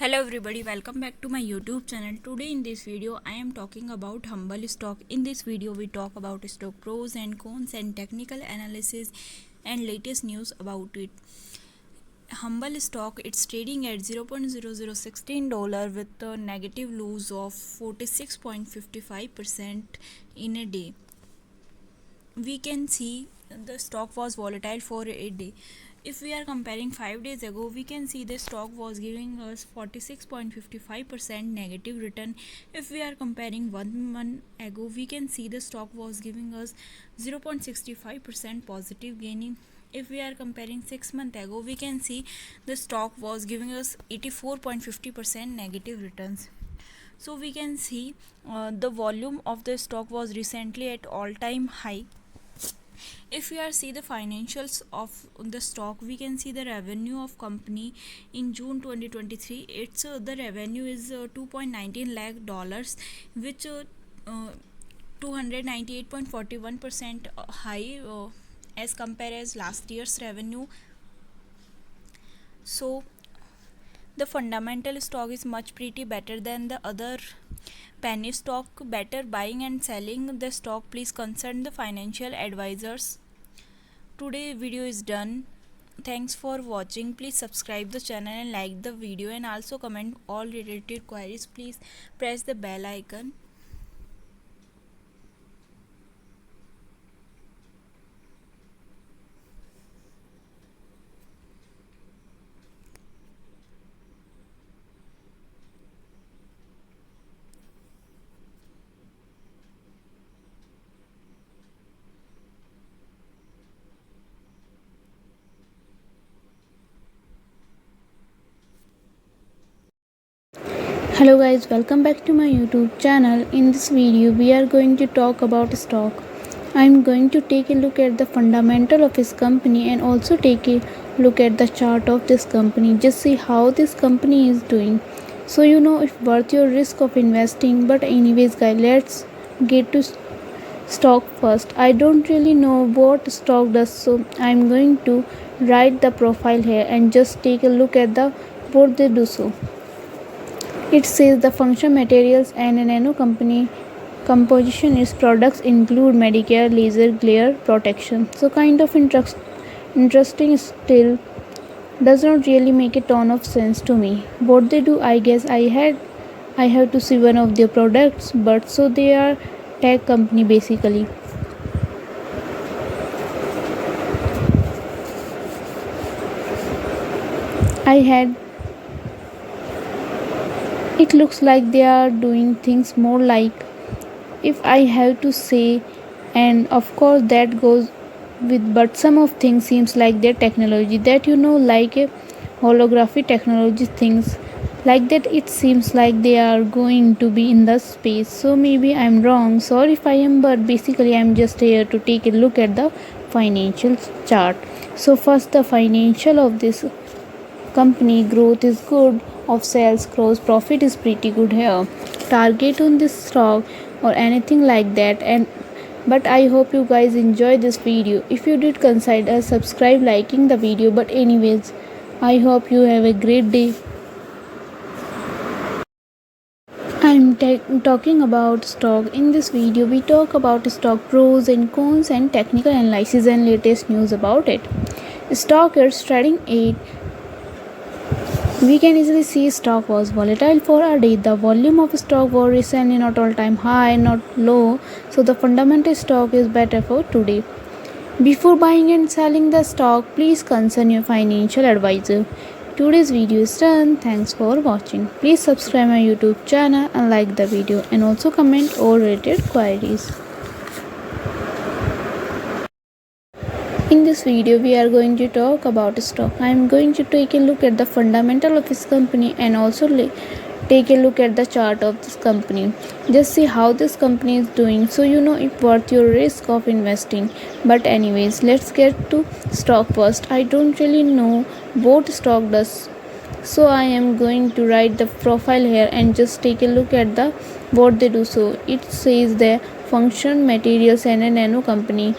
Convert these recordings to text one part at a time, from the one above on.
Hello everybody, welcome back to my YouTube channel. Today in this video I am talking about Humbl stock. In this video we talk about stock pros and cons and technical analysis and latest news about it. Humbl stock, it's trading at $0.0016 with a negative loss of 46.55% in a day. We can see the stock was volatile for a day. If we are comparing 5 days ago, we can see the stock was giving us 46.55% negative return. If we are comparing 1 month ago, we can see the stock was giving us 0.65% positive gaining. If we are comparing 6 months ago, we can see the stock was giving us 84.50% negative returns. So we can see the volume of the stock was recently at all-time high. If we are see the financials of the stock, we can see the revenue of company in June 2023. It's the revenue is 2.19 lakh dollars, which 298.41% high as compared as last year's revenue. So the fundamental stock is much pretty better than the other penny stock. Better buying and selling the stock, please consult the financial advisors. Today video is done. Thanks for watching. Please subscribe the channel and like the video, and also comment all related queries. Please press the bell icon. Hello guys, welcome back to my YouTube channel. In this video we are going to talk about stock. I am going to take a look at the fundamental of this company and also take a look at the chart of this company. Just see how this company is doing, so you know if worth your risk of investing. But anyways guys, let's get to stock first. I don't really know what stock does, so I am going to write the profile here and just take a look at the what they do. So it says the function materials and a nano company composition. Its products include Medicare laser glare protection. So kind of interesting, still does not really make a ton of sense to me. What they do, I guess I have to see one of their products, but so they are tech company basically. It looks like they are doing things more like, if I have to say, and of course that goes with, but some of things seems like their technology, that you know, like a holography technology, things like that. It seems like they are going to be in the space, so maybe I'm wrong, sorry if I am, but basically I'm just here to take a look at the financial chart. So first, the financial of this company growth is good, of sales, gross profit is pretty good here. Target on this stock or anything like that. And but I hope you guys enjoy this video. If you did, consider subscribe, liking the video. But anyways, I hope you have a great day. I'm talking about stock. In this video we talk about stock pros and cons and technical analysis and latest news about it. Stock is trading 8. We can easily see stock was volatile for a day. The volume of stock was recently not all-time high, not low, so the fundamental stock is better for today. Before buying and selling the stock, please consult your financial advisor. Today's video is done. Thanks for watching. Please subscribe my YouTube channel and like the video, and also comment all related queries. In this video we are going to talk about stock. I am going to take a look at the fundamental of this company and also take a look at the chart of this company. Just see how this company is doing, so you know if worth your risk of investing. But anyways, let's get to stock first. I don't really know what stock does, so I am going to write the profile here and just take a look at the what they do. So it says the function materials and a nano company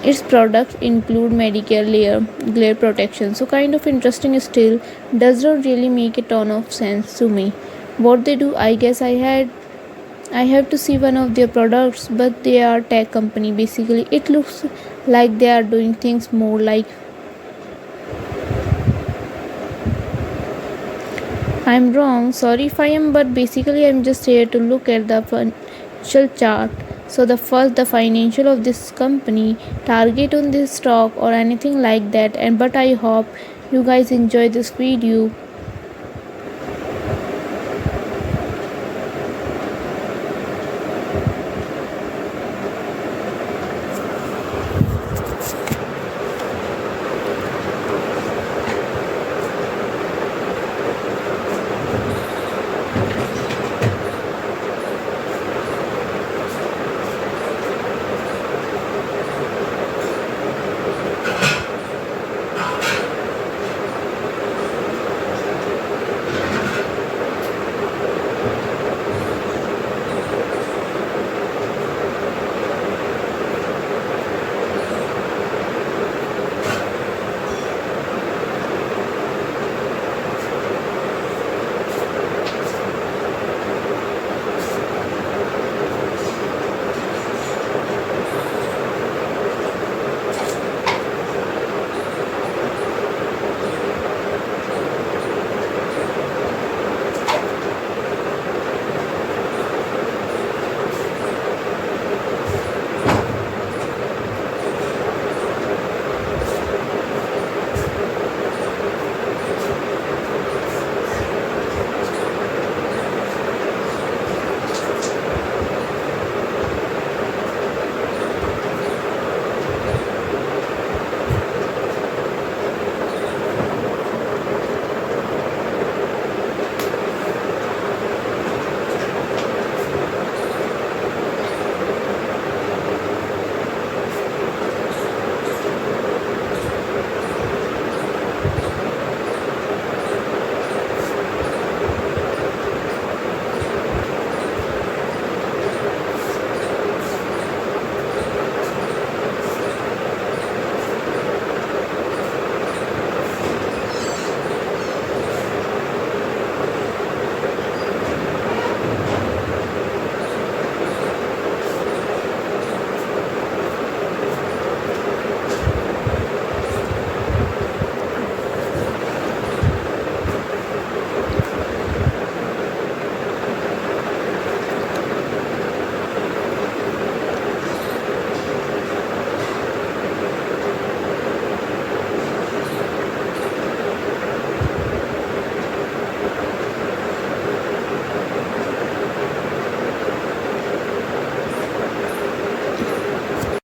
Its products include Medicare layer glare protection, so kind of interesting still does not really make a ton of sense to me. What they do, I guess I have to see one of their products, but they are tech company basically. It looks like they are doing things more like I'm wrong, sorry if I am, but basically I'm just here to look at the financial chart. So the financial of this company, target on this stock or anything like that. And but I hope you guys enjoy this video.